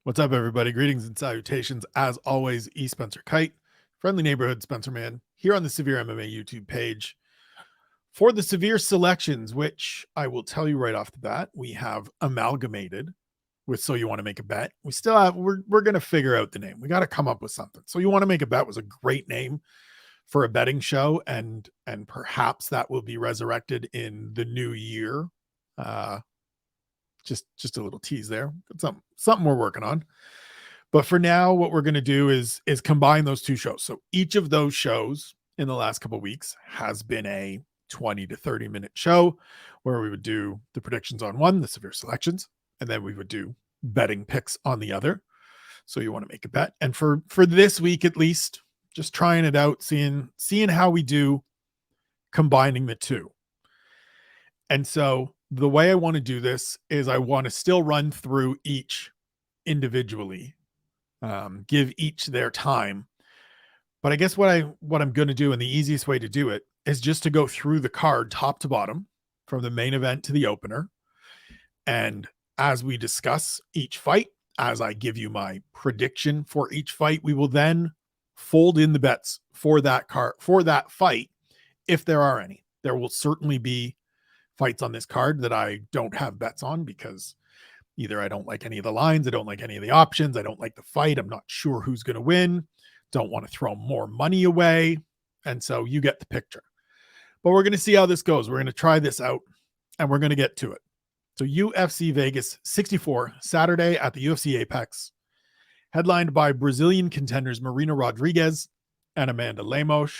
What's up, everybody? Greetings and salutations. As always, Spencer Kyte, friendly neighborhood Spencer Man, here on the Severe MMA YouTube page for the severe selections, which I will tell you right off the bat, we have amalgamated with So You Want to Make a Bet. We still have, we're going to figure out the name. We got to come up with something. So You Want to Make a Bet was a great name for a betting show, and perhaps that will be resurrected in the new year. Just a little tease there. But something we're working on. But for now, what we're going to do is combine those two shows. So each of those shows in the last couple of weeks has been a 20 to 30 minute show where we would do the predictions on one, the severe selections, and then we would do betting picks on the other. So you want to make a bet. And for this week, at least, just trying it out, seeing how we do combining the two. And so the way I want to do this is I want to still run through each individually, give each their time. But I guess what I'm going to do, and the easiest way to do it, is just to go through the card top to bottom from the main event to the opener. And as we discuss each fight, as I give you my prediction for each fight, we will then fold in the bets for that card, for that fight, if there are any. There will certainly be fights on this card that I don't have bets on because either I don't like any of the lines, I don't like any of the options, I don't like the fight, I'm not sure who's going to win, don't want to throw more money away. And so you get the picture. But we're going to see how this goes. We're going to try this out and we're going to get to it. So UFC Vegas 64, Saturday at the UFC Apex, headlined by Brazilian contenders Marina Rodriguez and Amanda Lemos.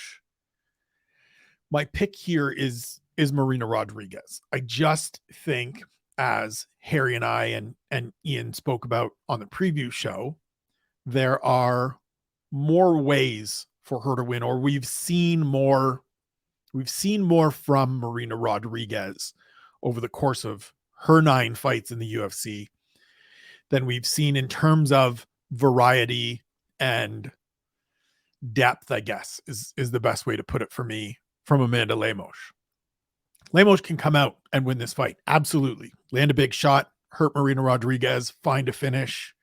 My pick here is Marina Rodriguez. I just think, as Harry and I and Ian spoke about on the preview show, there are more ways for her to win, or we've seen more from Marina Rodriguez over the course of her 9 fights in the UFC than we've seen in terms of variety and depth, I guess, is the best way to put it for me, from Amanda Lemos. Lemos can come out and win this fight. Absolutely. Land a big shot, hurt Marina Rodriguez, find a finish.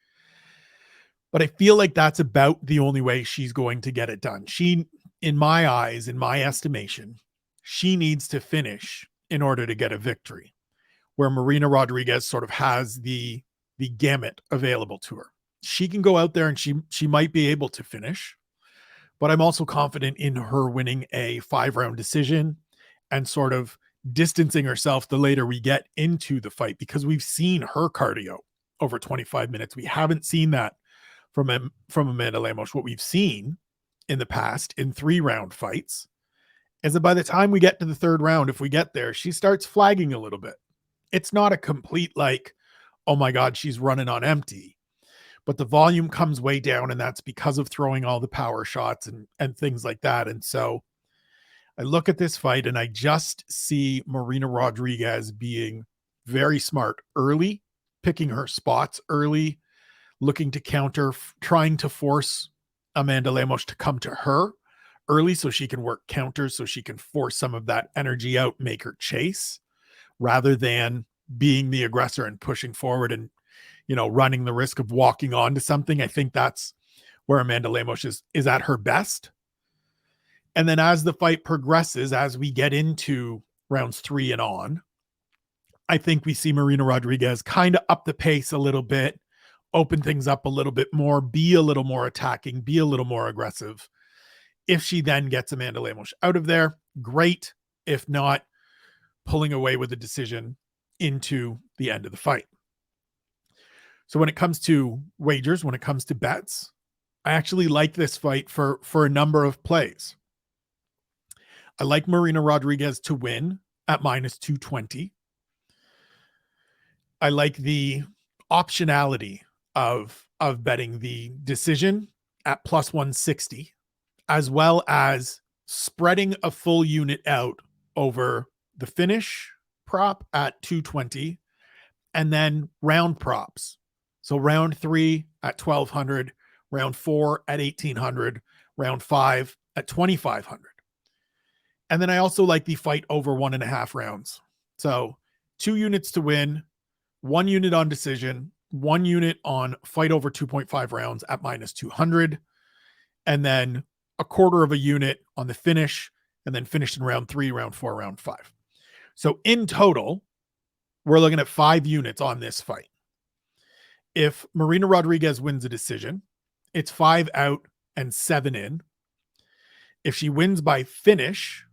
But I feel like that's about the only way she's going to get it done. She, in my eyes, in my estimation, she needs to finish in order to get a victory, where Marina Rodriguez sort of has the gamut available to her. She can go out there and she might be able to finish, but I'm also confident in her winning a 5-round decision and sort of distancing herself the later we get into the fight, because we've seen her cardio over 25 minutes. We haven't seen that from Amanda Lemos. What we've seen in the past in 3-round fights is that by the time we get to the 3rd round, if we get there, she starts flagging a little bit. It's not a complete like, oh my God, she's running on empty, but the volume comes way down, and that's because of throwing all the power shots and things like that. And so I look at this fight and I just see Marina Rodriguez being very smart early, picking her spots early, looking to counter, trying to force Amanda Lemos to come to her early so she can work counters, so she can force some of that energy out, make her chase, rather than being the aggressor and pushing forward and, running the risk of walking onto something. I think that's where Amanda Lemos is at her best. And then as the fight progresses, as we get into rounds 3 and on, I think we see Marina Rodriguez kind of up the pace a little bit, open things up a little bit more, be a little more attacking, be a little more aggressive. If she then gets Amanda Lemos out of there, great. If not, pulling away with a decision into the end of the fight. So when it comes to wagers, when it comes to bets, I actually like this fight for a number of plays. I like Marina Rodriguez to win at -220. I like the optionality of betting the decision at +160, as well as spreading a full unit out over the finish prop at 220 and then round props. So round 3 at 1,200, round 4 at 1,800, round 5 at 2,500. And then I also like the fight over 1.5 rounds. So 2 units to win, 1 unit on decision, 1 unit on fight over 2.5 rounds at minus 200, and then a quarter of a unit on the finish, and then finished in round 3, round 4, round 5. So in total, we're looking at 5 units on this fight. If Marina Rodriguez wins a decision, it's 5 out and 7 in. If she wins by finish,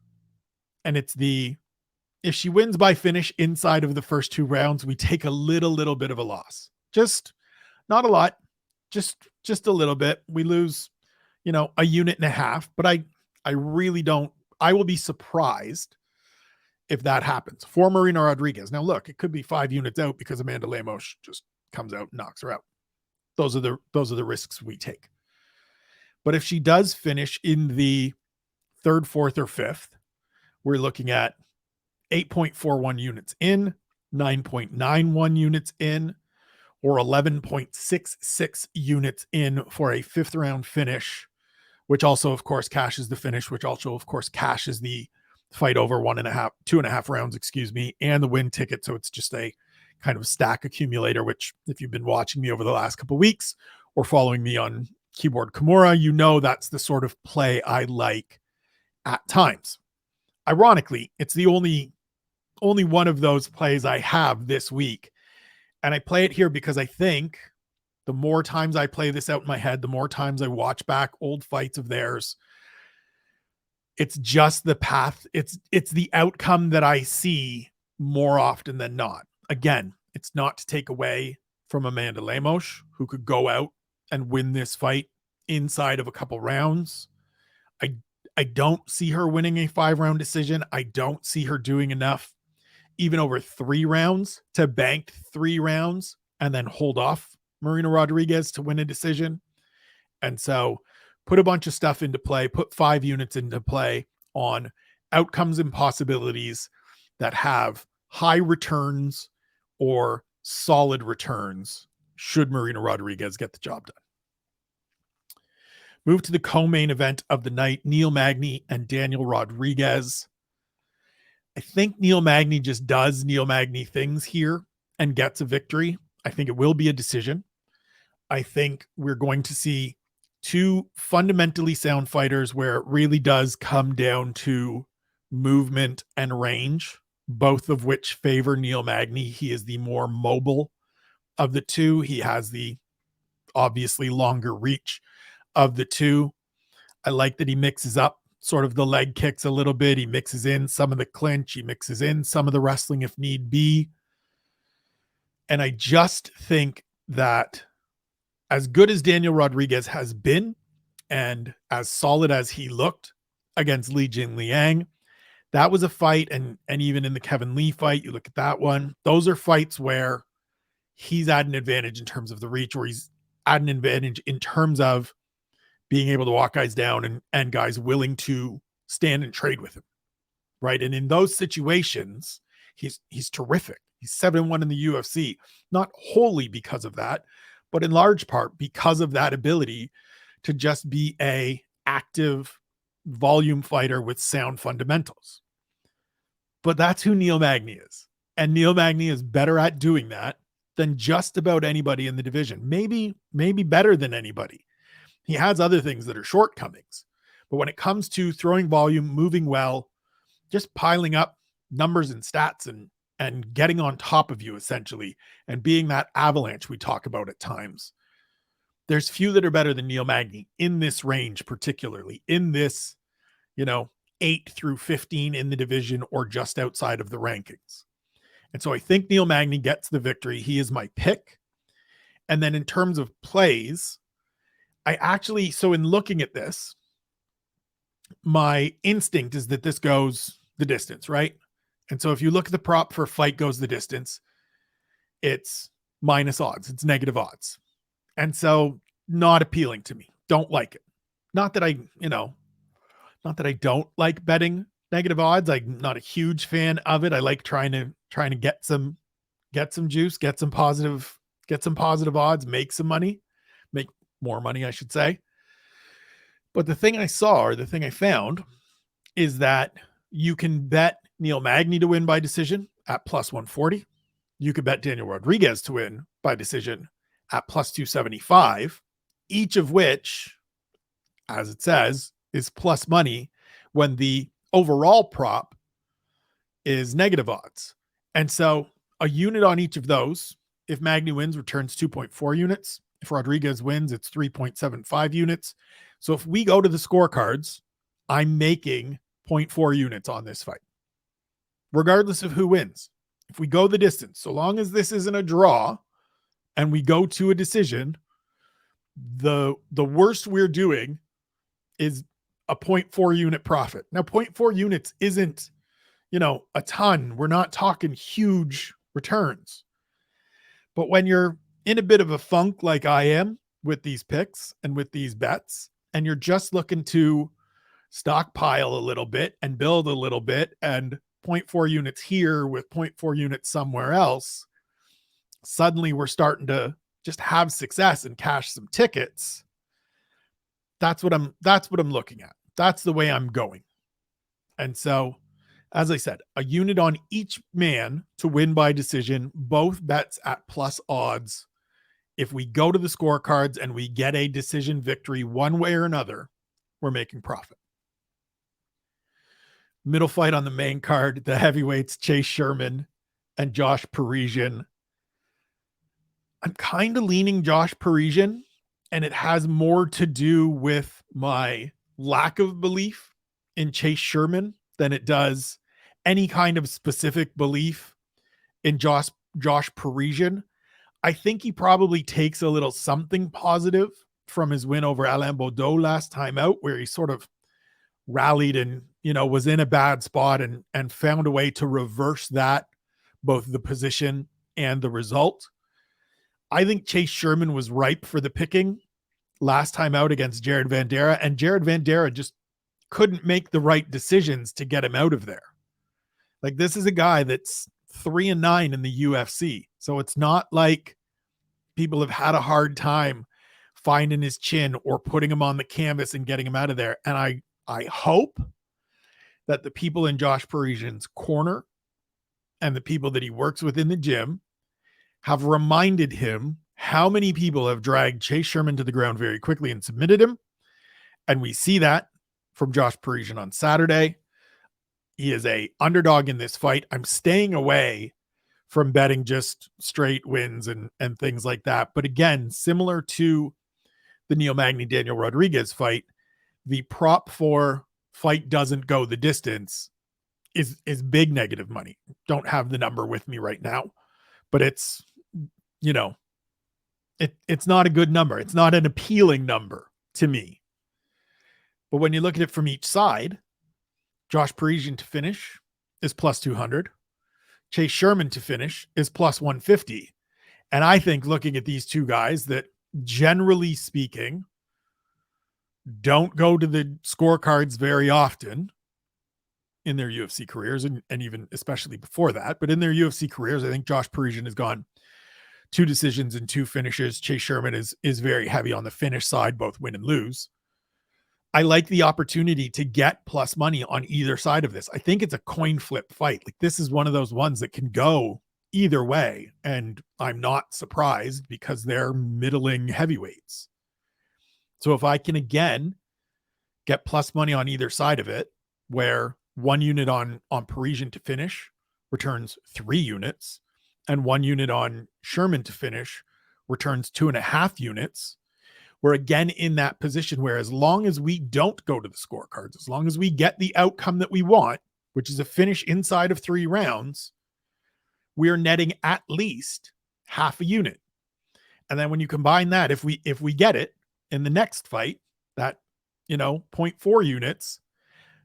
and if she wins by finish inside of the first 2 rounds, we take a little bit of a loss. Just not a lot, just a little bit. We lose, a unit and a half, but I really don't, I will be surprised if that happens for Marina Rodriguez. Now look, it could be 5 units out because Amanda Lemos just comes out and knocks her out. Those are the risks we take. But if she does finish in the 3rd, 4th, or 5th, we're looking at 8.41 units in, 9.91 units in, or 11.66 units in for a 5th round finish, which also, of course, cashes the finish, which also, of course, cashes the fight over 2.5 rounds, and the win ticket. So it's just a kind of stack accumulator, which if you've been watching me over the last couple of weeks or following me on Keyboard Kimura, that's the sort of play I like at times. Ironically, it's the only one of those plays I have this week. And I play it here because I think the more times I play this out in my head, the more times I watch back old fights of theirs, it's just the path. It's the outcome that I see more often than not. Again, it's not to take away from Amanda Lemos, who could go out and win this fight inside of a couple rounds. I don't see her winning a 5-round decision. I don't see her doing enough even over 3 rounds to bank 3 rounds and then hold off Marina Rodriguez to win a decision. And so put a bunch of stuff into play, put 5 units into play on outcomes and possibilities that have high returns or solid returns should Marina Rodriguez get the job done. Move to the co-main event of the night, Neil Magny and Daniel Rodriguez. I think Neil Magny just does Neil Magny things here and gets a victory. I think it will be a decision. I think we're going to see 2 fundamentally sound fighters where it really does come down to movement and range, both of which favor Neil Magny. He is the more mobile of the 2. He has the obviously longer reach of the 2. I like that he mixes up sort of the leg kicks a little bit. He mixes in some of the clinch. He mixes in some of the wrestling if need be. And I just think that as good as Daniel Rodriguez has been and as solid as he looked against Li Jinliang, that was a fight. And even in the Kevin Lee fight, you look at that one, those are fights where he's at an advantage in terms of the reach, or he's at an advantage in terms of being able to walk guys down and guys willing to stand and trade with him. Right. And in those situations, he's terrific. He's 7-1 in the UFC, not wholly because of that, but in large part because of that ability to just be a active volume fighter with sound fundamentals. But that's who Neil Magny is. And Neil Magny is better at doing that than just about anybody in the division. Maybe better than anybody. He has other things that are shortcomings, but when it comes to throwing volume, moving well, just piling up numbers and stats and getting on top of you essentially, and being that avalanche we talk about at times, there's few that are better than Neil Magny in this range, particularly in this, 8 through 15 in the division or just outside of the rankings. And so I think Neil Magny gets the victory. He is my pick. And then in terms of plays, so in looking at this, my instinct is that this goes the distance, right? And so if you look at the prop for fight goes the distance, it's minus odds. It's negative odds. And so not appealing to me. Don't like it. Not that I don't like betting negative odds. I'm not a huge fan of it. I like trying to get some juice, get some positive odds, make some money, make more money, I should say. But the thing I saw, or the thing I found, is that you can bet Neil Magny to win by decision at plus 140. you could bet Daniel Rodriguez to win by decision at plus 275, each of which, as it says, is plus money when the overall prop is negative odds. And so a unit on each of those, if Magny wins, returns 2.4 units. If Rodriguez wins, it's 3.75 units. So if we go to the scorecards, I'm making 0.4 units on this fight, regardless of who wins. If we go the distance, so long as this isn't a draw and we go to a decision, the worst we're doing is a 0.4 unit profit. Now, 0.4 units isn't, a ton. We're not talking huge returns. But when you're in a bit of a funk like I am with these picks and with these bets, and you're just looking to stockpile a little bit and build a little bit and 0.4 units here with 0.4 units somewhere else, suddenly we're starting to just have success and cash some tickets. That's what I'm looking at. That's the way I'm going. And so, as I said, a unit on each man to win by decision, both bets at plus odds. If we go to the scorecards and we get a decision victory one way or another, we're making profit. Middle fight on the main card, the heavyweights, Chase Sherman and Josh Parisian. I'm kind of leaning Josh Parisian, and it has more to do with my lack of belief in Chase Sherman than it does any kind of specific belief in Josh Parisian. I think he probably takes a little something positive from his win over Alain Baudot last time out, where he sort of rallied and, was in a bad spot and found a way to reverse that, both the position and the result. I think Chase Sherman was ripe for the picking last time out against Jared Vanderaa, and Jared Vanderaa just couldn't make the right decisions to get him out of there. Like, this is a guy that's 3-9 in the UFC. So it's not like people have had a hard time finding his chin or putting him on the canvas and getting him out of there. And I hope that the people in Josh Parisian's corner and the people that he works with in the gym have reminded him how many people have dragged Chase Sherman to the ground very quickly and submitted him. And we see that from Josh Parisian on Saturday. He is a underdog in this fight. I'm staying away from betting just straight wins and things like that. But again, similar to the Neil Magny Daniel Rodriguez fight, the prop for fight doesn't go the distance is big negative money. Don't have the number with me right now, but it's, it's not a good number. It's not an appealing number to me. But when you look at it from each side, Josh Parisian to finish is plus 200. Chase Sherman to finish is plus 150. And I think, looking at these two guys that, generally speaking, don't go to the scorecards very often in their UFC careers, and even especially before that, but in their UFC careers, I think Josh Parisian has gone 2 decisions and 2 finishes. Chase Sherman is very heavy on the finish side, both win and lose. I like the opportunity to get plus money on either side of this. I think it's a coin flip fight. Like, this is one of those ones that can go either way. And I'm not surprised, because they're middling heavyweights. So if I can, again, get plus money on either side of it, where 1 unit on Parisian to finish returns 3 units, and 1 unit on Sherman to finish returns 2.5 units, we're again in that position where, as long as we don't go to the scorecards, as long as we get the outcome that we want, which is a finish inside of 3 rounds, we're netting at least half a unit. And then when you combine that, if we get it in the next fight, that, 0.4 units,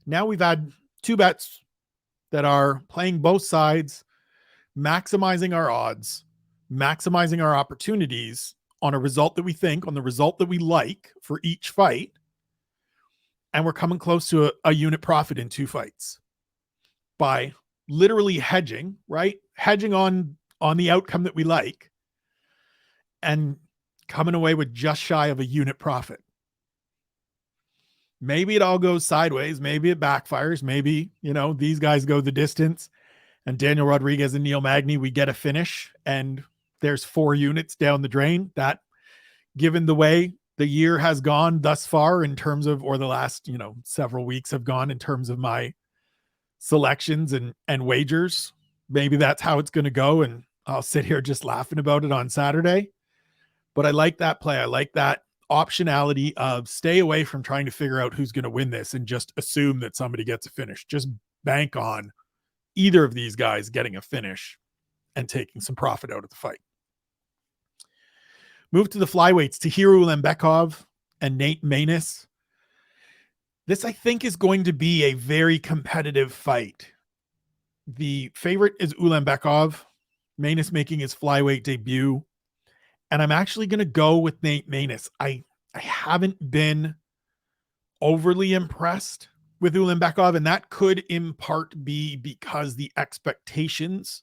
now we've had 2 bets that are playing both sides, maximizing our odds, maximizing our opportunities on a result that we think, on the result that we like for each fight. And we're coming close to a unit profit in 2 fights by literally hedging, right? Hedging on the outcome that we like, and coming away with just shy of a unit profit. Maybe it all goes sideways. Maybe it backfires. Maybe, these guys go the distance and Daniel Rodriguez and Neil Magny, we get a finish, and there's 4 units down the drain. That, given the way the year has gone thus far in terms of, or the last, several weeks have gone in terms of my selections and wagers, maybe that's how it's going to go. And I'll sit here just laughing about it on Saturday. But I like that play. I like that optionality of stay away from trying to figure out who's going to win this and just assume that somebody gets a finish. Just bank on either of these guys getting a finish and taking some profit out of the fight. Move to the flyweights, Tahiru Ulanbekov and Nate Maness. This, I think, is going to be a very competitive fight. The favorite is Ulanbekov. Maness making his flyweight debut. And I'm actually going to go with Nate Maness. I haven't been overly impressed with Ulanbekov, and that could in part be because the expectations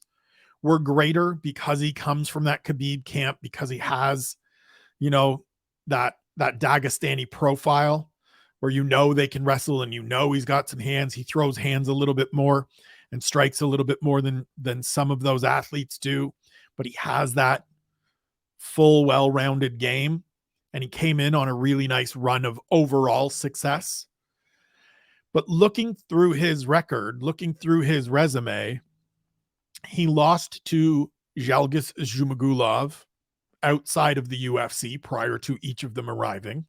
were greater, because he comes from that Khabib camp, because he has, that Dagestani profile where they can wrestle and he's got some hands. He throws hands a little bit more and strikes a little bit more than some of those athletes do, but he has that full, well-rounded game, and he came in on a really nice run of overall success. But looking through his record, looking through his resume, he lost to Zhalgas Zhumagulov outside of the UFC prior to each of them arriving.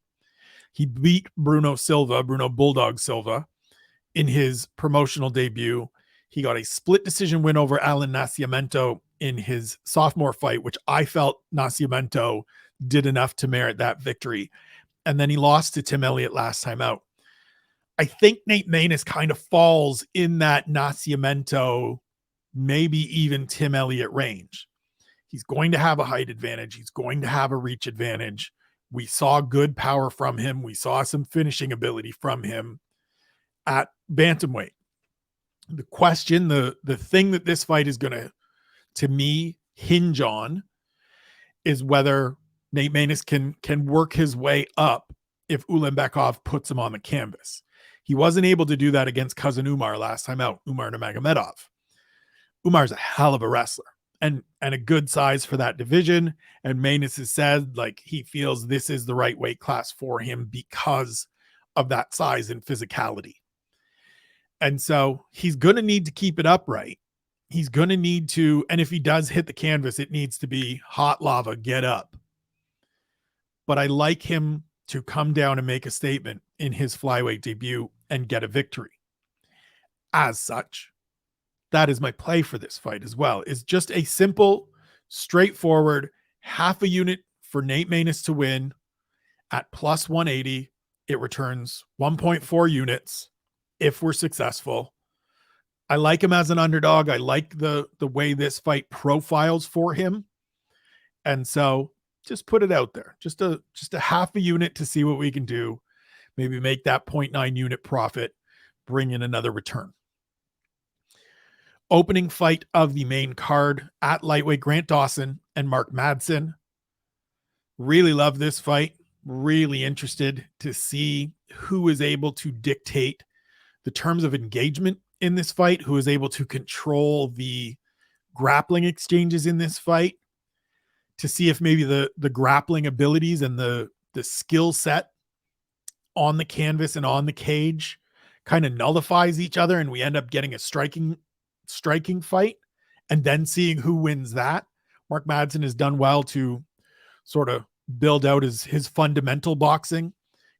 He beat Bruno Bulldog Silva in his promotional debut. He got a split decision win over Alan Nascimento in his sophomore fight, which I felt Nascimento did enough to merit that victory. And then he lost to Tim Elliott last time out. I think Nate Maness kind of falls in that Nascimento, maybe even Tim Elliott range. He's going to have a height advantage. He's going to have a reach advantage. We saw good power from him. We saw some finishing ability from him at bantamweight. The question, the thing that this fight is going to me, hinge on is whether Nate Maness can work his way up if Ulanbekov puts him on the canvas. He wasn't able to do that against cousin Umar last time out, Umar Nurmagomedov. Umar's a hell of a wrestler and a good size for that division. And Maness has said he feels this is the right weight class for him because of that size and physicality. And so he's going to need to keep it upright. He's going to need to, and if he does hit the canvas, it needs to be hot lava, get up. But I like him to come down and make a statement in his flyweight debut and get a victory. As such, that is my play for this fight as well. It's just a simple, straightforward half a unit for Nate Maness to win at plus 180. It returns 1.4 units if we're successful. I like him as an underdog. I like the way this fight profiles for him. And so just put it out there. Just a half a unit to see what we can do. Maybe make that 0.9 unit profit, bring in another return. Opening fight of the main card at lightweight, Grant Dawson and Mark Madsen. Really love this fight. Really interested to see who is able to dictate the terms of engagement in this fight, who is able to control the grappling exchanges in this fight, to see if maybe the grappling abilities and the skill set on the canvas and on the cage kind of nullifies each other, and we end up getting a striking fight, and then seeing who wins that. Mark Madsen has done well to sort of build out his fundamental boxing.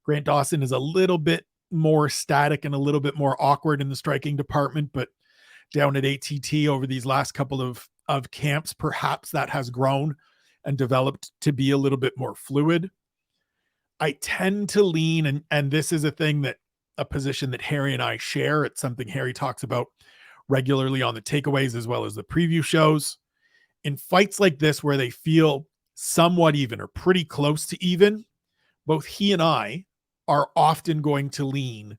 Grant Dawson is a little bit more static and a little bit more awkward in the striking department, but down at ATT over these last couple of camps, perhaps that has grown and developed to be a little bit more fluid. I tend to lean, and this is a position that Harry and I share. It's something Harry talks about regularly on the takeaways as well as the preview shows. In fights like this, where they feel somewhat even or pretty close to even, both he and I are often going to lean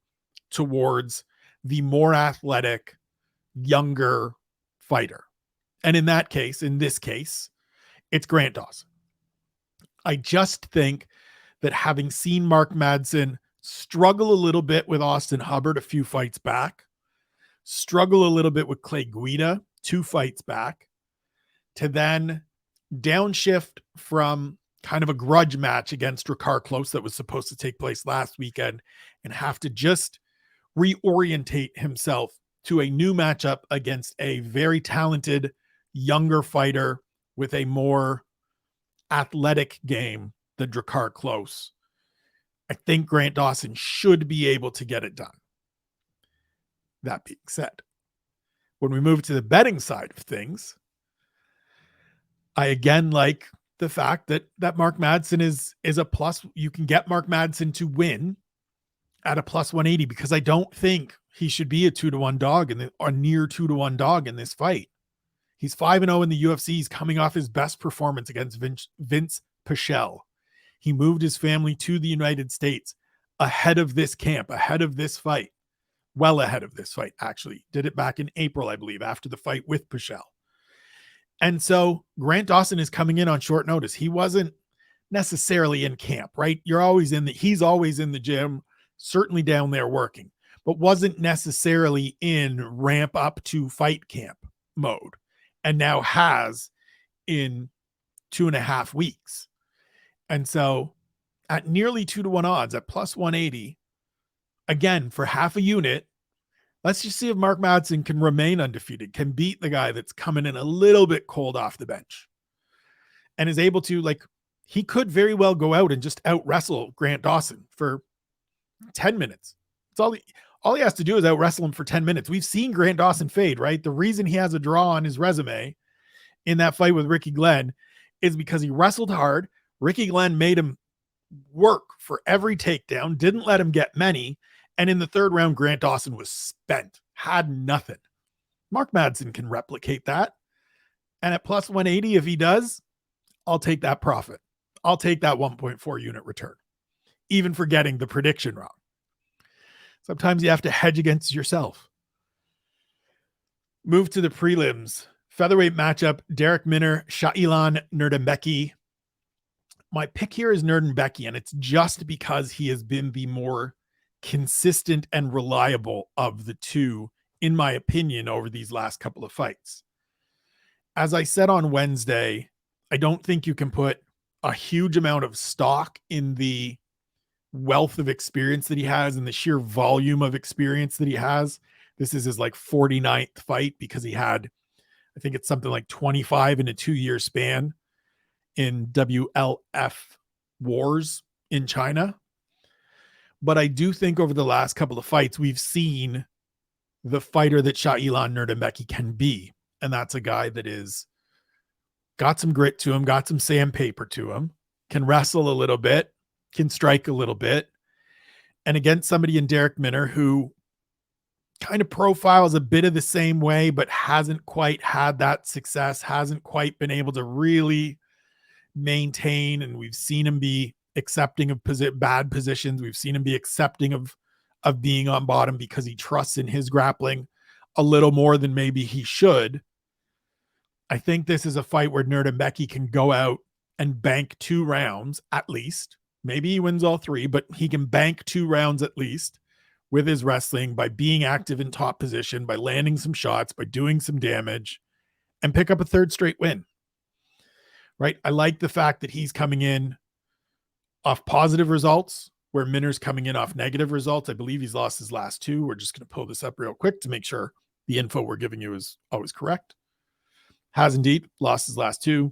towards the more athletic, younger fighter. And in this case, it's Grant Dawson. I just think that having seen Mark Madsen struggle a little bit with Austin Hubbard a few fights back, struggle a little bit with Clay Guida 2 fights back, to then downshift from kind of a grudge match against Drakkar Klose that was supposed to take place last weekend and have to just reorientate himself to a new matchup against a very talented younger fighter with a more athletic game than Drakkar Klose. I think Grant Dawson should be able to get it done. That being said, when we move to the betting side of things, I again like the fact that Mark Madsen is a plus. You can get Mark Madsen to win at a plus 180 because I don't think he should be a 2-1 dog or near 2-1 dog in this fight. He's 5-0 in the UFC. He's coming off his best performance against Vince Pichel. He moved his family to the United States ahead of this camp, ahead of this fight. Well ahead of this fight, actually. Did it back in April, I believe, after the fight with Pichel. And so Grant Dawson is coming in on short notice. He wasn't necessarily in camp, right? He's always in the gym, certainly down there working, but wasn't necessarily in ramp up to fight camp mode, and now has in 2.5 weeks. And so at nearly 2-1 odds at plus 180, again, for half a unit, let's just see if Mark Madsen can remain undefeated, can beat the guy that's coming in a little bit cold off the bench and is able to, like, he could very well go out and just out wrestle Grant Dawson for 10 minutes. It's all he has to do is out wrestle him for 10 minutes. We've seen Grant Dawson fade, right? The reason he has a draw on his resume in that fight with Ricky Glenn is because he wrestled hard. Ricky Glenn made him work for every takedown, didn't let him get many. And in the third round, Grant Dawson was spent, had nothing. Mark Madsen can replicate that. And at plus 180, if he does, I'll take that profit. I'll take that 1.4 unit return, even for getting the prediction wrong. Sometimes you have to hedge against yourself. Move to the prelims. Featherweight matchup, Darrick Minner, Sholinian Nuerdanbieke. My pick here is Nuerdanbieke, and it's just because he has been the more consistent and reliable of the two, in my opinion, over these last couple of fights. As I said on Wednesday, I don't think you can put a huge amount of stock in the wealth of experience that he has and the sheer volume of experience that he has. This is his 49th fight, because he had, I think it's something like 25 in a 2-year span in WLF wars in China. But I do think over the last couple of fights, we've seen the fighter that Sholinian Nuerdanbieke can be. And that's a guy that is got some grit to him, got some sandpaper to him, can wrestle a little bit, can strike a little bit. And against somebody in Darrick Minner who kind of profiles a bit of the same way, but hasn't quite had that success, hasn't quite been able to really maintain. And we've seen him be accepting of bad positions. We've seen him be accepting of being on bottom because he trusts in his grappling a little more than maybe he should. I think this is a fight where Nuerdanbieke can go out and bank 2 rounds at least. Maybe he wins all 3, but he can bank 2 rounds at least with his wrestling by being active in top position, by landing some shots, by doing some damage, and pick up a 3rd straight win. Right? I like the fact that he's coming in off positive results, where Minner's coming in off negative results. I believe he's lost his last 2. We're just going to pull this up real quick to make sure the info we're giving you is always correct. Has indeed lost his last 2.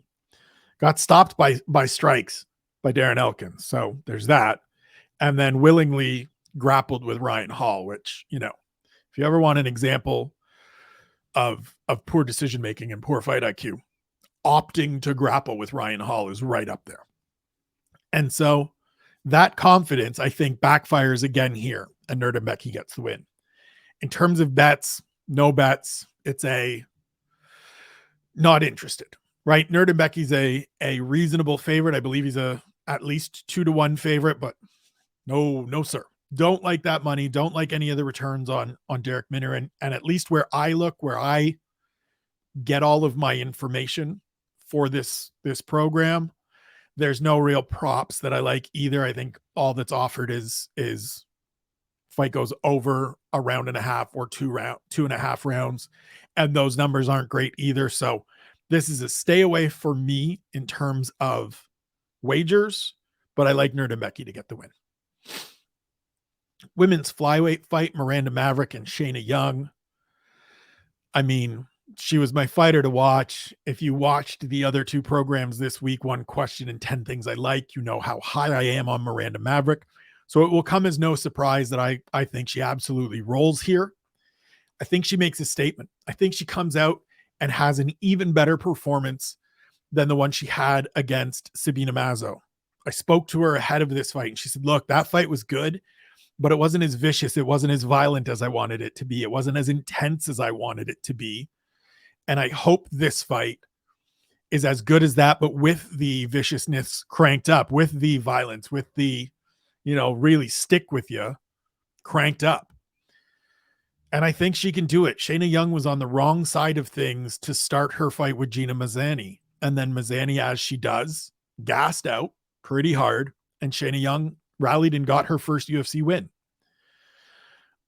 Got stopped by strikes by Darren Elkins. So there's that. And then willingly grappled with Ryan Hall, which, if you ever want an example of poor decision-making and poor fight IQ, opting to grapple with Ryan Hall is right up there. And so that confidence, I think, backfires again here, and Nuerdanbieke gets the win. In terms of bets, no bets. It's a not interested, right? Nuerdanbieke's a reasonable favorite. I believe he's at least 2-1 favorite, but no, sir. Don't like that money. Don't like any of the returns on Darrick Minner. And at least where I look, where I get all of my information for this program, there's no real props that I like either. I think all that's offered is fight goes over a round and a half or 2.5 rounds. and those numbers aren't great either. So this is a stay away for me in terms of wagers, but I like Nuerdanbieke to get the win. Women's flyweight fight, Miranda Maverick and Shayna Young. I mean, she was my fighter to watch. If you watched the other two programs this week, One Question and 10 Things I Like, you know how high I am on Miranda Maverick. So it will come as no surprise that I think she absolutely rolls here. I think she makes a statement. I think she comes out and has an even better performance than the one she had against Sabina Mazo. I spoke to her ahead of this fight and she said, look, that fight was good, but it wasn't as vicious. It wasn't as violent as I wanted it to be. It wasn't as intense as I wanted it to be. And I hope this fight is as good as that, but with the viciousness cranked up, with the violence, with the, really stick with you cranked up. And I think she can do it. Shayna Young was on the wrong side of things to start her fight with Gina Mazany. And then Mazany, as she does, gassed out pretty hard. And Shayna Young rallied and got her first UFC win.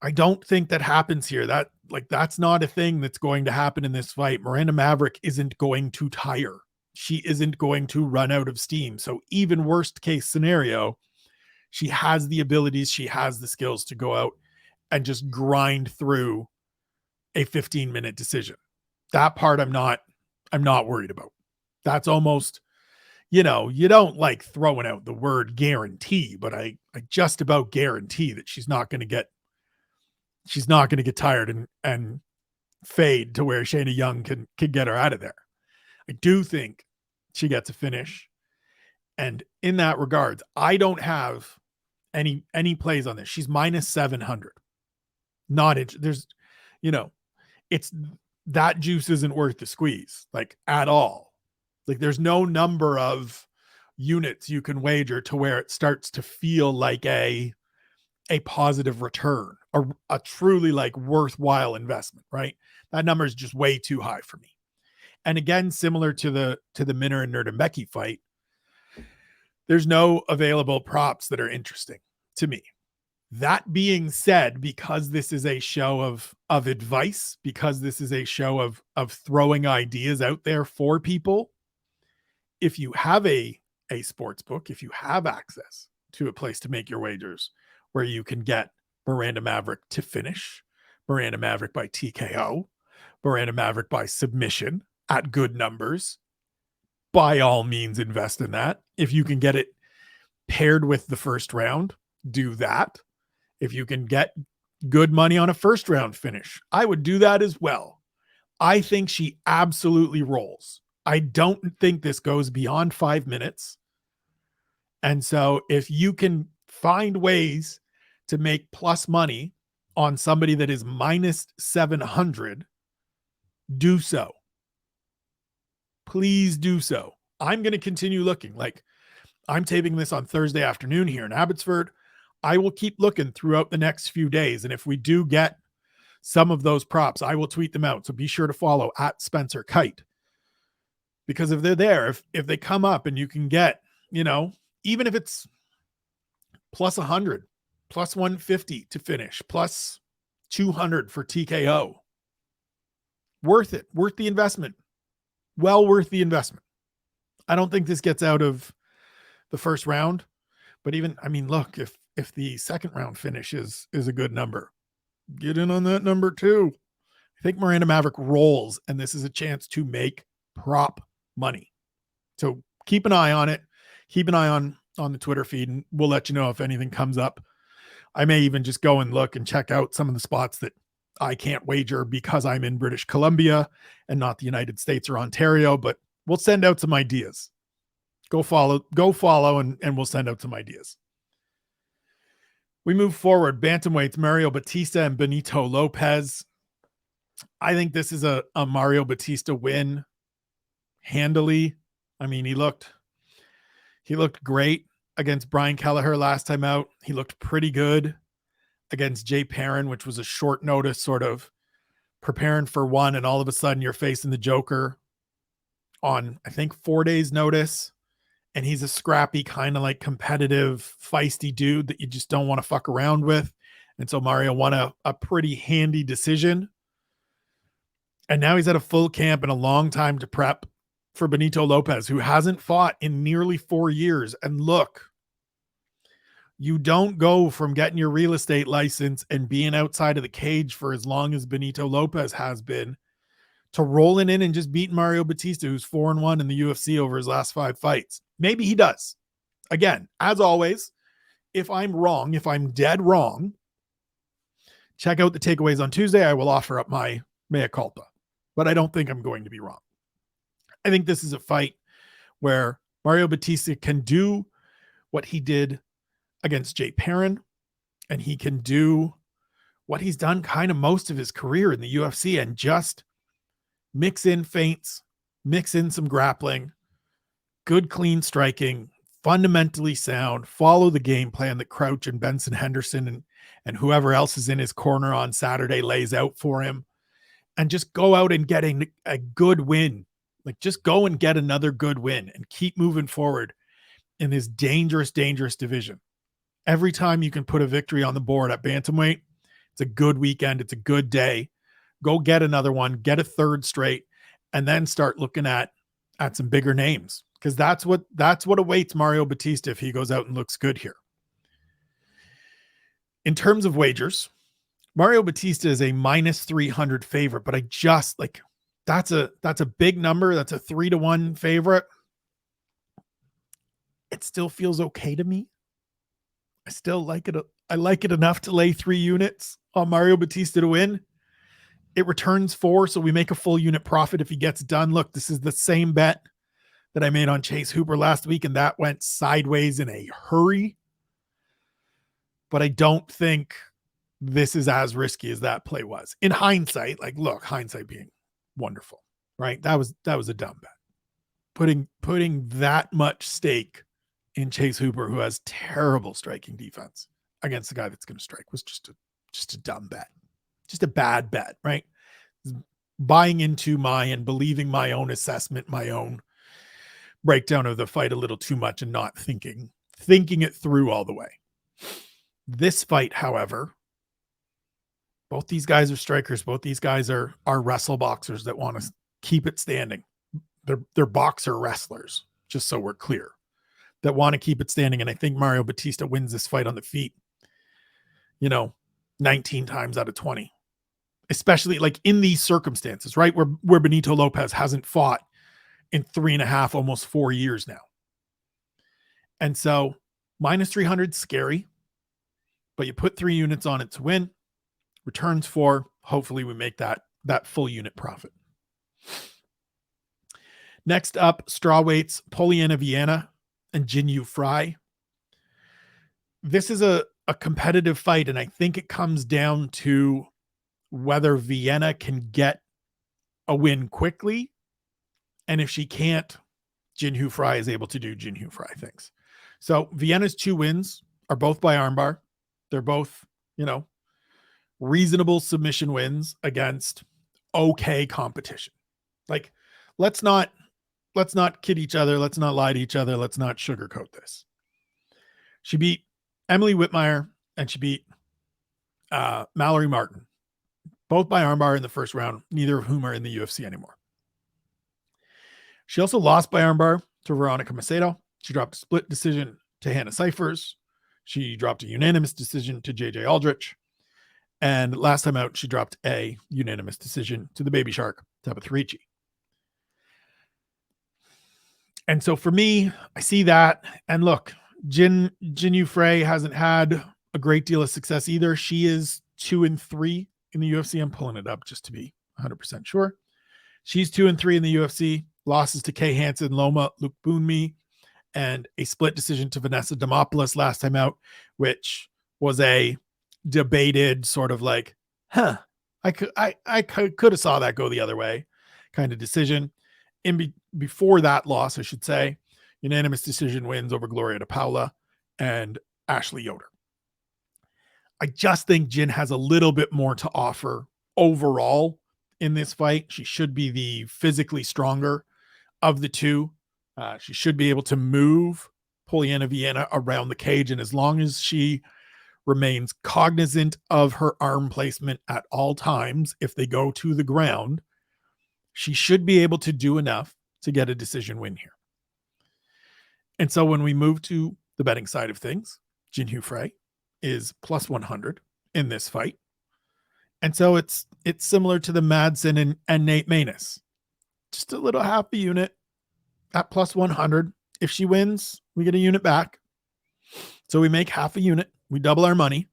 I don't think that happens here. That's not a thing that's going to happen in this fight. Miranda Maverick isn't going to tire. She isn't going to run out of steam. So even worst case scenario, she has the abilities, she has the skills to go out and just grind through a 15-minute decision. That part I'm not worried about. That's almost, you don't like throwing out the word guarantee, but I just about guarantee that she's not going to get tired and fade to where Shayna Young can get her out of there. I do think she gets a finish. And in that regards, I don't have any plays on this. She's minus 700. There's, it's that juice isn't worth the squeeze, like at all. Like there's no number of units you can wager to where it starts to feel like a positive return, a truly like worthwhile investment, right? That number is just way too high for me. And again, similar to the Minner and Nuerdanbieke fight, there's no available props that are interesting to me. That being said, because this is a show of advice, because this is a show of throwing ideas out there for people, if you have a sports book, if you have access to a place to make your wagers where you can get Miranda Maverick to finish, Miranda Maverick by TKO, Miranda Maverick by submission at good numbers, by all means invest in that. If you can get it paired with the first round, do that. If you can get good money on a first round finish, I would do that as well. I think she absolutely rolls. I don't think this goes beyond 5 minutes. And so if you can find ways to make plus money on somebody that is minus 700, do so. Please do so. I'm going to continue looking. Like, I'm taping this on Thursday afternoon here in Abbotsford. I will keep looking throughout the next few days. And if we do get some of those props, I will tweet them out. So be sure to follow at Spencer Kyte. Because if they're there, if they come up and you can get, even if it's plus 100, plus 150 to finish, plus 200 for TKO, worth it, worth the investment. Well worth the investment. I don't think this gets out of the first round, but look, if the second round finish is a good number, get in on that number too. I think Miranda Maverick rolls, and this is a chance to make prop money. So keep an eye on it. Keep an eye on the Twitter feed, and we'll let you know if anything comes up. I may even just go and look and check out some of the spots that I can't wager because I'm in British Columbia and not the United States or Ontario, but we'll send out some ideas. Go follow, and we'll send out some ideas. We move forward. Bantamweights, Mario Bautista and Benito Lopez. I think this is a Mario Bautista win handily. He looked great against Brian Kelleher last time out. He looked pretty good against Jay Perrin, which was a short notice, sort of preparing for one, and all of a sudden you're facing the Joker on, I think, 4 days notice. And he's a scrappy, kind of like competitive, feisty dude that you just don't want to fuck around with. And so Mario won a pretty handy decision. And now he's at a full camp and a long time to prep for Benito Lopez, who hasn't fought in nearly 4 years. And look, you don't go from getting your real estate license and being outside of the cage for as long as Benito Lopez has been to rolling in and just beating Mario Bautista, who's 4-1 in the UFC over his last 5 fights. Maybe he does. Again, as always, if I'm wrong, if I'm dead wrong, check out the takeaways on Tuesday. I will offer up my mea culpa, but I don't think I'm going to be wrong. I think this is a fight where Mario Bautista can do what he did against Jay Perrin, and he can do what he's done kind of most of his career in the UFC and just mix in feints, mix in some grappling, good, clean striking, fundamentally sound, follow the game plan that Crouch and Benson Henderson and whoever else is in his corner on Saturday lays out for him, and just go out and get a good win. Like, just go and get another good win and keep moving forward in this dangerous, dangerous division. Every time you can put a victory on the board at bantamweight, it's a good weekend. It's a good day. Go get another one, get a third straight, and then start looking at some bigger names, because that's what awaits Mario Bautista if he goes out and looks good here. In terms of wagers, Mario Bautista is a minus 300 favorite, but I just like, that's a big number. That's a 3-1 favorite. It still feels okay to me. I still like it. I like it enough to lay 3 units on Mario Bautista to win. It returns 4, so we make a full unit profit if he gets done. Look, this is the same bet that I made on Chase Hooper last week, and that went sideways in a hurry. But I don't think this is as risky as that play was. In hindsight, like, look, hindsight being wonderful, right? That was a dumb bet. Putting that much stake in Chase Hooper, who has terrible striking defense, against the guy that's going to strike, was just a dumb bet. Just a bad bet, right? Buying into and believing my own assessment, my own breakdown of the fight a little too much, and not thinking it through all the way. This fight, however, both these guys are strikers. Both these guys are wrestle boxers that want to keep it standing. They're boxer wrestlers, just so we're clear, that want to keep it standing. And I think Mario Bautista wins this fight on the feet, 19 times out of 20, especially like in these circumstances, right? Where Benito Lopez hasn't fought in 3.5, almost 4 years now. And so minus 300 scary, but you put 3 units on it to win, returns 4. Hopefully we make that full unit profit. Next up, strawweights, Viana and Jinyu Frey. This is a competitive fight, and I think it comes down to whether Viana can get a win quickly, and if she can't, Jinyu Frey is able to do Jinyu Frey things. So Viana's 2 wins are both by armbar. They're both, reasonable submission wins against okay competition. Like, let's not kid each other. Let's not lie to each other. Let's not sugarcoat this. She beat Emily Whitmire and she beat Mallory Martin, both by armbar in the first round, neither of whom are in the UFC anymore. She also lost by armbar to Veronica Macedo. She dropped a split decision to Hannah Cyphers. She dropped a unanimous decision to JJ Aldrich. And last time out, she dropped a unanimous decision to the baby shark, Tabitha Ricci. And so for me, I see that. And look, Jinyu Frey hasn't had a great deal of success either. She is 2-3 in the UFC. I'm pulling it up just to be 100% sure. She's 2-3 in the UFC. Losses to Kay Hansen, Loma Lukbunmi, and a split decision to Vanessa Demopoulos last time out, which was a debated sort of like, I could have saw that go the other way kind of decision. Before that loss, I should say, unanimous decision wins over Gloria De Paula and Ashley Yoder. I just think Jin has a little bit more to offer overall in this fight. She should be the physically stronger of the two. She should be able to move Viana around the cage. And as long as she remains cognizant of her arm placement at all times, if they go to the ground, She should be able to do enough to get a decision win here. And so when we move to the betting side of things, Jinhyu Frey is plus 100 in this fight. And so it's similar to the Madsen and Nate Maness. Just a little half a unit at plus 100. If she wins, we get a unit back. So we make half a unit. We double our money.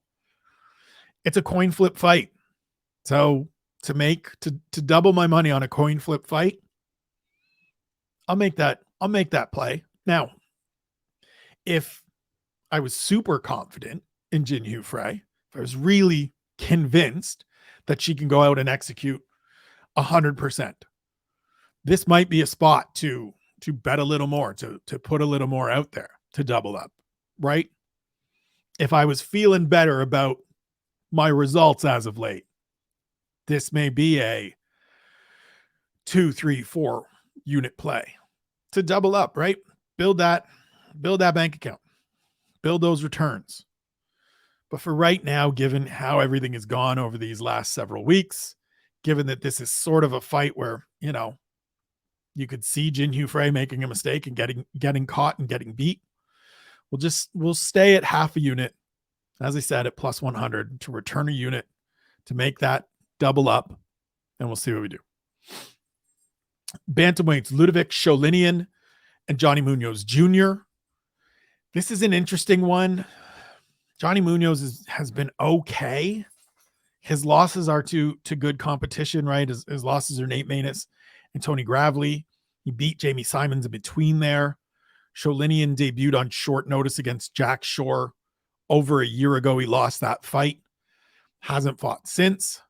It's a coin flip fight. So to double my money on a coin flip fight, I'll make that play. Now, if I was super confident in Jinhyu Frey, if I was really convinced that she can go out and execute 100%, this might be a spot to bet a little more, to put a little more out there, to double up, right? If I was feeling better about my results as of late, this may be a 2, 3, 4 unit play to double up, right? Build that bank account, build those returns. But for right now, given how everything has gone over these last several weeks, given that this is sort of a fight where, you could see Jinhyu Frey making a mistake and getting caught and getting beat, we'll stay at half a unit, as I said, at plus 100 to return a unit to make that double up, and we'll see what we do. Bantamweights, Ludovic Sholinian and Johnny Munoz Jr. This is an interesting one. Johnny Munoz has been okay. His losses are to good competition, right? His losses are Nate Maness and Tony Gravely. He beat Jamie Simons in between there. Sholinian debuted on short notice against Jack Shore over a year ago. He lost that fight. Hasn't fought since.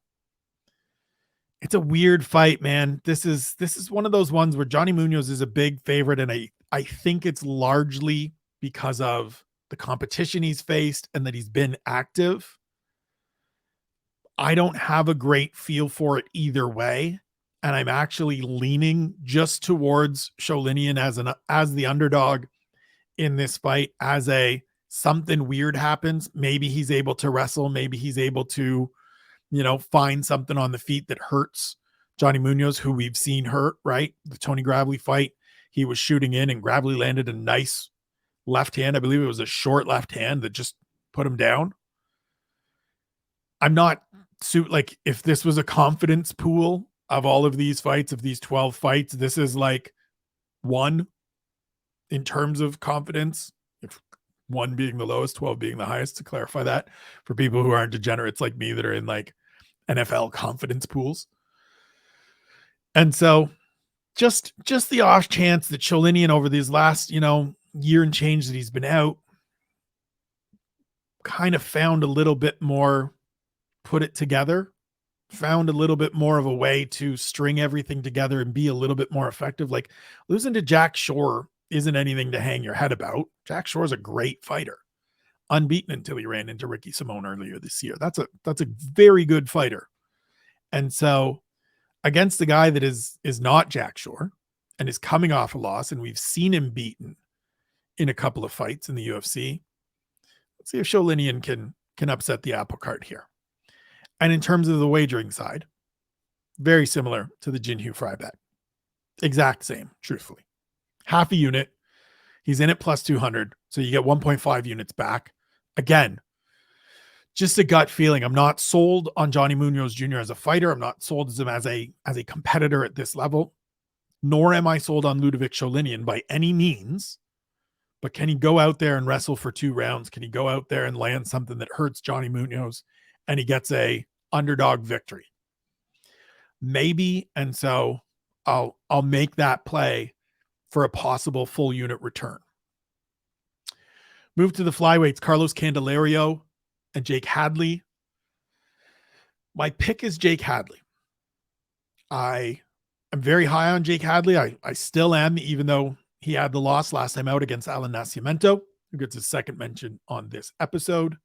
It's a weird fight, man. This is one of those ones where Johnny Munoz is a big favorite, and I think it's largely because of the competition he's faced and that he's been active. I don't have a great feel for it either way, and I'm actually leaning just towards Sholinian as the underdog in this fight. As something weird happens, maybe he's able to wrestle, maybe he's able to find something on the feet that hurts Johnny Munoz, who we've seen hurt, right? The Tony Gravely fight, he was shooting in and Gravely landed a nice left hand. I believe it was a short left hand that just put him down. I'm not like, if this was a confidence pool of all of these fights, of these 12 fights, this is like one in terms of confidence. If 1 being the lowest, 12 being the highest, to clarify that for people who aren't degenerates like me that are in like NFL confidence pools. And so just the off chance that Sholinian over these last, year and change that he's been out, kind of found a little bit more, put it together, found a little bit more of a way to string everything together and be a little bit more effective. Like, losing to Jack Shore isn't anything to hang your head about. Jack Shore's a great fighter, unbeaten until he ran into Ricky Simone earlier this year. That's a very good fighter. And so against the guy that is not Jack Shore and is coming off a loss, and we've seen him beaten in a couple of fights in the UFC, let's see if Sholinian can upset the apple cart here. And in terms of the wagering side, very similar to the Jinhyu Frey bet. Exact same, truthfully. Half a unit. He's in at plus 200. So you get 1.5 units back. Again, just a gut feeling. I'm not sold on Johnny Munoz Jr. as a fighter. I'm not sold as him as a competitor at this level. Nor am I sold on Ludovic Sholinian by any means. But can he go out there and wrestle for 2 rounds? Can he go out there and land something that hurts Johnny Munoz and he gets a underdog victory? Maybe. And so I'll make that play for a possible full unit return. Move to the flyweights, Carlos Candelario and Jake Hadley. My pick is Jake Hadley. I am very high on Jake Hadley. I still am, even though he had the loss last time out against Alan Nascimento, who gets his second mention on this episode.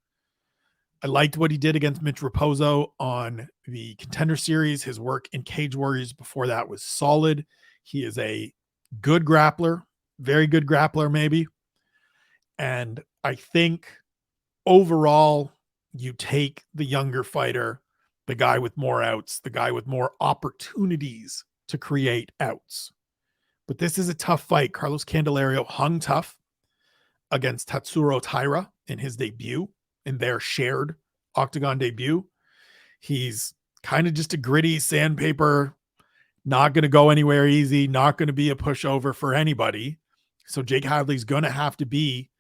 I liked what he did against Mitch Raposo on the Contender Series. His work in Cage Warriors before that was solid. He is a good grappler, very good grappler maybe. And I think overall, you take the younger fighter, the guy with more outs, the guy with more opportunities to create outs. But this is a tough fight. Carlos Candelario hung tough against Tatsuro Taira in his debut, in their shared octagon debut. He's kind of just a gritty sandpaper, not going to go anywhere easy, not going to be a pushover for anybody. So Jake Hadley's going to have to be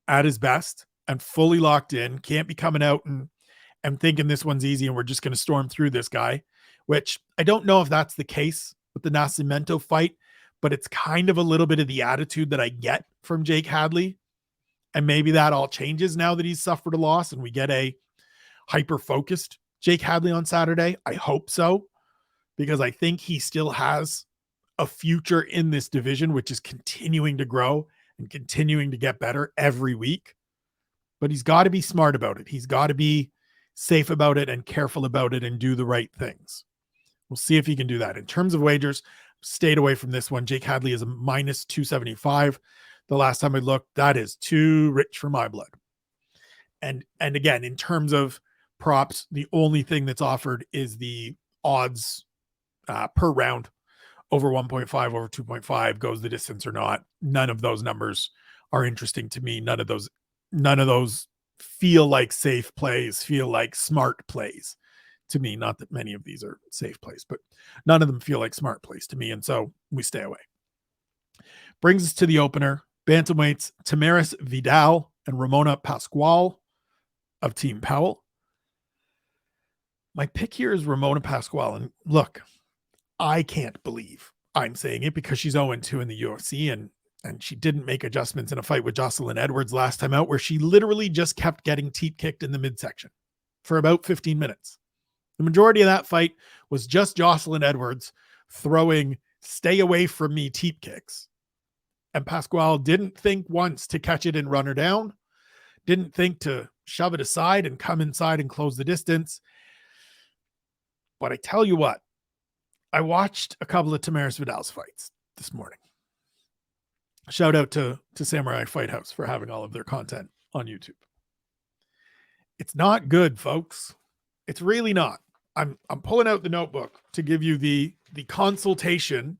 at his best and fully locked in. Can't be coming out and thinking this one's easy and we're just going to storm through this guy, which I don't know if that's the case with the Nascimento fight, but it's kind of a little bit of the attitude that I get from Jake Hadley. And maybe that all changes now that he's suffered a loss and we get a hyper-focused Jake Hadley on Saturday. I hope so, because I think he still has a future in this division, which is continuing to grow and continuing to get better every week. But he's got to be smart about it. He's got to be safe about it and careful about it and do the right things. We'll see if he can do that. In terms of wagers, stayed away from this one. Jake Hadley is a minus 275. The last time I looked, that is too rich for my blood. And again, in terms of props, the only thing that's offered is the odds per round over 1.5, over 2.5, goes the distance or not. None of those numbers are interesting to me. None of those feel like safe plays, feel like smart plays to me. Not that many of these are safe plays, but none of them feel like smart plays to me. And so we stay away. Brings us to the opener. Bantamweights Tamaris Vidal and Ramona Pascual of Team Powell. My pick here is Ramona Pascual. And look, I can't believe I'm saying it because she's 0-2 in the UFC and she didn't make adjustments in a fight with Jocelyn Edwards last time out, where she literally just kept getting teep kicked in the midsection for about 15 minutes. The majority of that fight was just Jocelyn Edwards throwing stay away from me teep kicks. And Pascual didn't think once to catch it and run her down, didn't think to shove it aside and come inside and close the distance. But I tell you what, I watched a couple of Tamaris Vidal's fights this morning. Shout out to Samurai Fight House for having all of their content on YouTube. It's not good, folks. It's really not. I'm pulling out the notebook to give you the consultation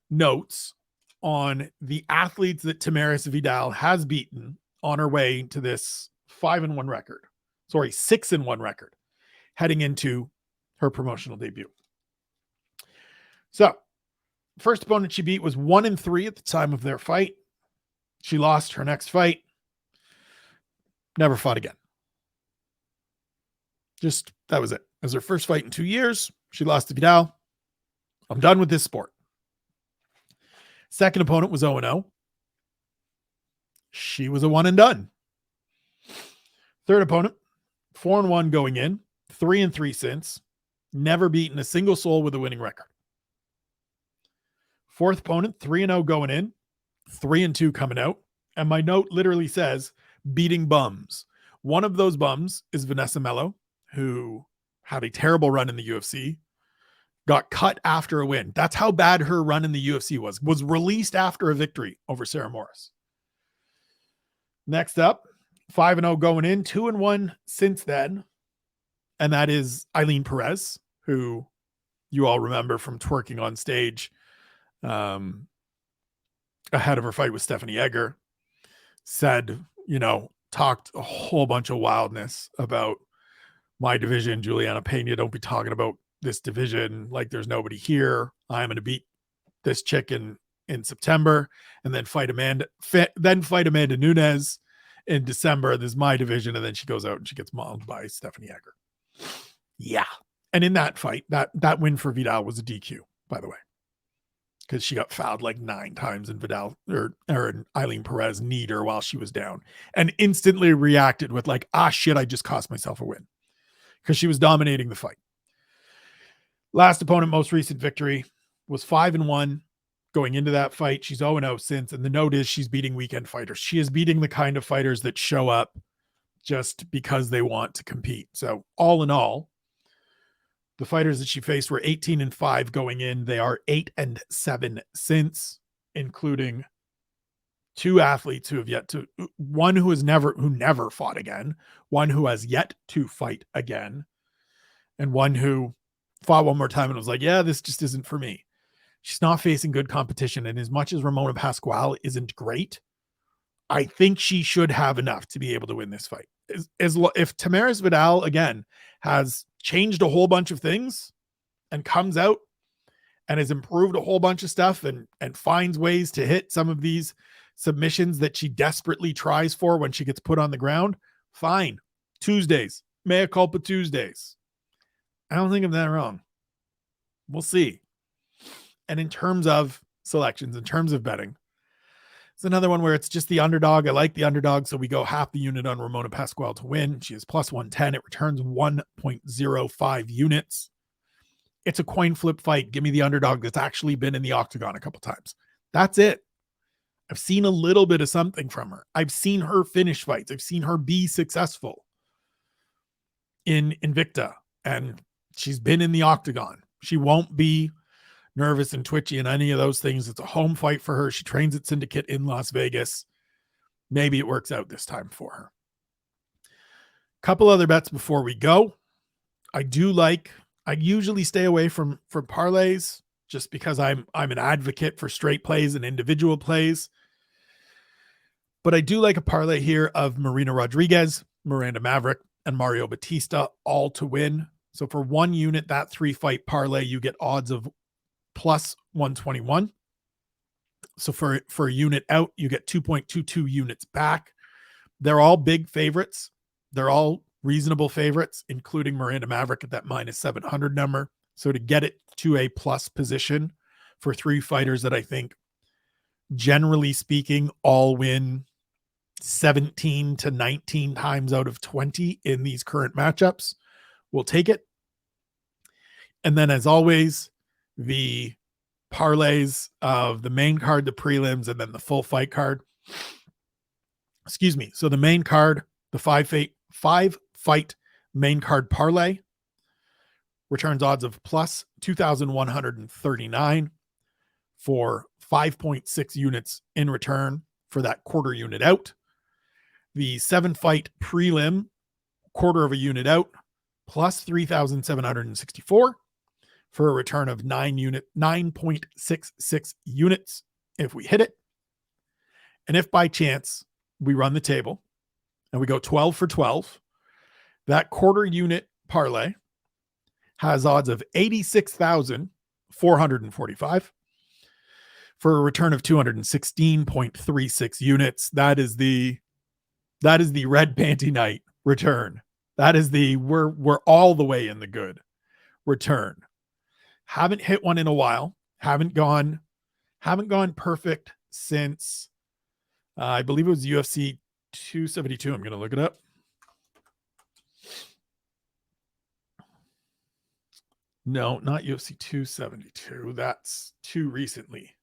notes on the athletes that Tamaris Vidal has beaten on her way to this 5-1 record. Sorry, 6-1 record heading into her promotional debut. So, first opponent she beat was 1-3 at the time of their fight. She lost her next fight. Never fought again. Just, that was it. It was her first fight in 2 years. She lost to Vidal. I'm done with this sport. Second opponent was 0-0. She was a one and done. Third opponent, 4-1 going in, 3-3 since. Never beaten a single soul with a winning record. Fourth opponent, 3-0 going in, 3-2 coming out. And my note literally says, beating bums. One of those bums is Vanessa Mello, who had a terrible run in the UFC, got cut after a win. That's how bad her run in the UFC was released after a victory over Sarah Morris. Next up, 5-0 going in, 2-1 since then. And that is Eileen Perez, who you all remember from twerking on stage ahead of her fight with Stephanie Egger. Said, talked a whole bunch of wildness about my division, Juliana Pena. Don't be talking about this division like there's nobody here. I'm going to beat this chick in September and then fight Amanda Nunes in December. This is my division. And then she goes out and she gets mauled by Stephanie Egger. Yeah. And in that fight, that win for Vidal was a DQ, by the way, because she got fouled like 9 times and Vidal or Eileen Perez kneed her while she was down and instantly reacted with like, shit, I just cost myself a win, because she was dominating the fight. Last opponent, most recent victory, was 5-1 going into that fight. She's 0-0 since. And the note is she's beating weekend fighters. She is beating the kind of fighters that show up just because they want to compete. So all in all, the fighters that she faced were 18-5 going in. They are 8-7 since, including 2 athletes who have yet to, one who never fought again, one who has yet to fight again, and one who fought one more time and was like, yeah, this just isn't for me. She's not facing good competition. And as much as Ramona Pascual isn't great, I think she should have enough to be able to win this fight. If Tamaris Vidal, again, has changed a whole bunch of things and comes out and has improved a whole bunch of stuff and finds ways to hit some of these submissions that she desperately tries for when she gets put on the ground, fine. Tuesdays, mea culpa Tuesdays. I don't think I'm that wrong. We'll see. And in terms of selections, in terms of betting, it's another one where it's just the underdog. I like the underdog, so we go half the unit on Ramona Pascual to win. She is plus 110. It returns 1.05 units. It's a coin flip fight. Give me the underdog that's actually been in the octagon a couple times. That's it. I've seen a little bit of something from her. I've seen her finish fights. I've seen her be successful in Invicta, and she's been in the octagon. She won't be nervous and twitchy and any of those things. It's a home fight for her. She trains at Syndicate in Las Vegas. Maybe it works out this time for her. Couple other bets before we go. I usually stay away from parlays just because I'm an advocate for straight plays and individual plays. But I do like a parlay here of Marina Rodriguez, Miranda Maverick, and Mario Bautista all to win. So for one unit, that 3-fight parlay, you get odds of plus 121. So for a unit out, you get 2.22 units back. They're all big favorites. They're all reasonable favorites, including Miranda Maverick at that minus 700 number. So to get it to a plus position for 3 fighters that I think, generally speaking, all win 17 to 19 times out of 20 in these current matchups, we'll take it. And then as always, the parlays of the main card, the prelims, and then the full fight card. Excuse me. So the main card, the 5-fight main card parlay returns odds of plus 2,139 for 5.6 units in return for that quarter unit out. The 7-fight prelim, quarter of a unit out, plus 3,764 for a return of 9.66 units if we hit it. And if by chance we run the table and we go 12 for 12, that quarter unit parlay has odds of 86,445 for a return of 216.36 units. That is the red panty night return. That is the we're all the way in the good return. Haven't hit one in a while. Haven't gone perfect since I believe it was UFC 272. I'm going to look it up. No, not UFC 272. That's too recently.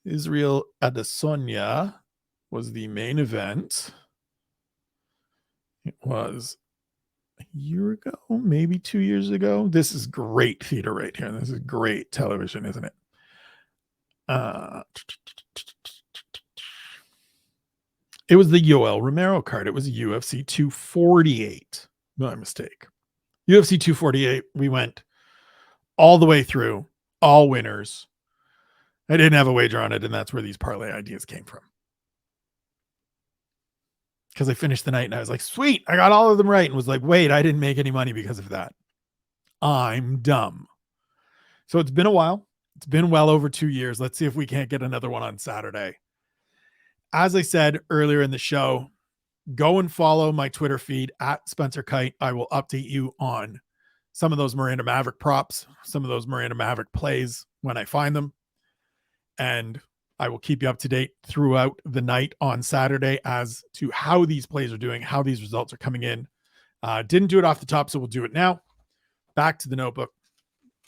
Israel Adesanya was the main event. It was a year ago, maybe 2 years ago. This is great theater right here. This is great television, isn't it? It was the Yoel Romero card. It was a UFC 248. My mistake. UFC 248. We went all the way through, all winners. I didn't have a wager on it, and that's where these parlay ideas came from. Because I finished the night and I was like, sweet, I got all of them right. And was like, wait, I didn't make any money because of that. I'm dumb. So it's been a while. It's been well over 2 years. Let's see if we can't get another one on Saturday. As I said earlier in the show, go and follow my Twitter feed at Spencer Kyte. I will update you on some of those Miranda Maverick props, some of those Miranda Maverick plays when I find them. And I will keep you up to date throughout the night on Saturday as to how these plays are doing, how these results are coming in. Didn't do it off the top, so we'll do it now. Back to the notebook.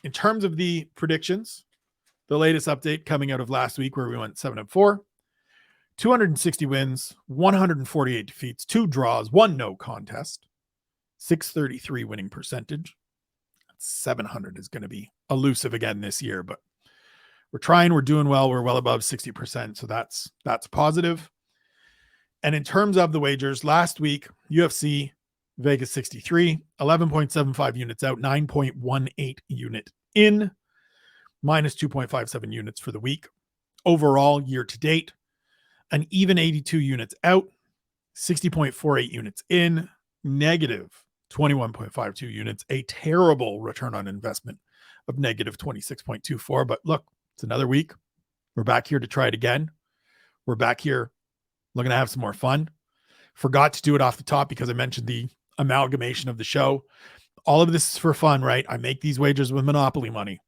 In terms of the predictions, the latest update coming out of last week where we went 7-4, 260 wins, 148 defeats, 2 draws, 1 no contest, 633 winning percentage. 700 is going to be elusive again this year, but we're trying, we're doing well. We're well above 60%. So that's positive. And in terms of the wagers, last week, UFC Vegas 63, 11.75 units out, 9.18 unit in, minus 2.57 units for the week. Overall, year to date, an even 82 units out, 60.48 units in, negative 21.52 units, a terrible return on investment of negative 26.24. But look, it's another week. We're back here to try it again. We're back here looking to have some more fun. Forgot to do it off the top because I mentioned the amalgamation of the show. All of this is for fun, right? I make these wagers with Monopoly money.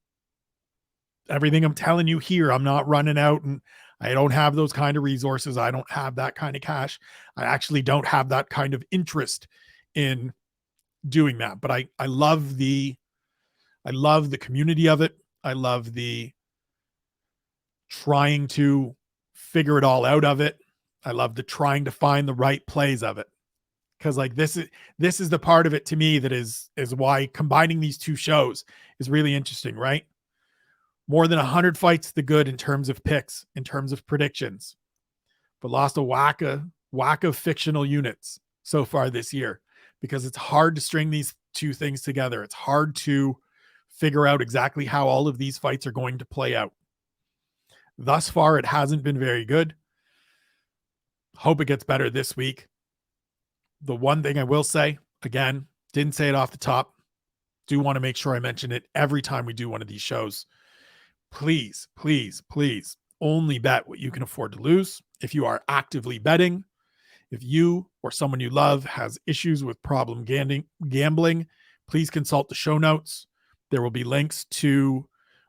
Everything I'm telling you here, I'm not running out and I don't have those kind of resources. I don't have that kind of cash. I actually don't have that kind of interest in doing that. But I love the community of it. I love the trying to figure it all out of it. I love the trying to find the right plays of it. Because like this is the part of it to me that is why combining these two shows is really interesting, right? More than 100 fights the good in terms of picks, in terms of predictions, but lost a whack of fictional units so far this year because it's hard to string these two things together. It's hard to figure out exactly how all of these fights are going to play out. Thus far, it hasn't been very good. Hope it gets better this week. The one thing I will say, again, didn't say it off the top. Do want to make sure I mention it every time we do one of these shows. Please, please, please only bet what you can afford to lose. If you are actively betting, if you or someone you love has issues with problem gambling, please consult the show notes. There will be links to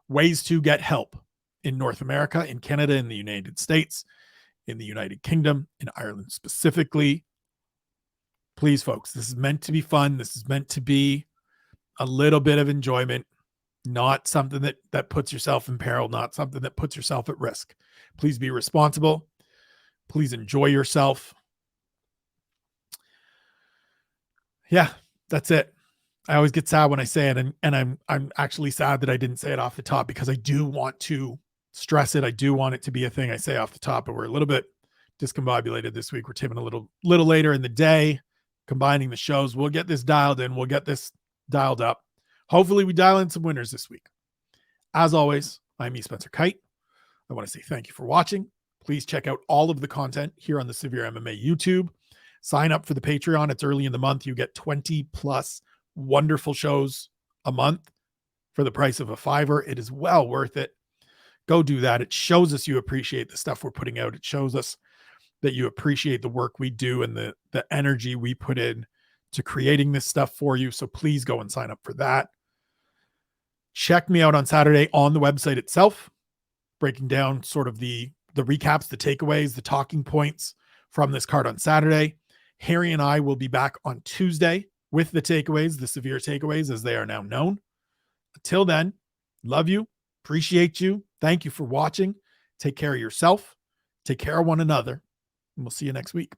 ways to get help in North America, in Canada, in the United States, in the United Kingdom, in Ireland specifically. Please, folks, this is meant to be fun. This is meant to be a little bit of enjoyment, not something that puts yourself in peril, not something that puts yourself at risk. Please be responsible. Please enjoy yourself. Yeah, that's it. I always get sad when I say it, and I'm actually sad that I didn't say it off the top because I do want to stress it. I do want it to be a thing I say off the top, but we're a little bit discombobulated this week. We're taping a little later in the day, combining the shows. We'll get this dialed in. We'll get this dialed up. Hopefully we dial in some winners this week. As always, I'm Spencer Kyte. I want to say thank you for watching. Please check out all of the content here on the SevereMMA YouTube. Sign up for the Patreon. It's early in the month. You get 20 plus wonderful shows a month for the price of a $5. It is well worth it. Go do that. It shows us you appreciate the stuff we're putting out. It shows us that you appreciate the work we do and the energy we put in to creating this stuff for you. So please go and sign up for that. Check me out on Saturday on the website itself, breaking down sort of the recaps, the takeaways, the talking points from this card on Saturday. Harry and I will be back on Tuesday with the takeaways, the severe takeaways as they are now known. Until then, love you, appreciate you. Thank you for watching. Take care of yourself. Take care of one another. And we'll see you next week.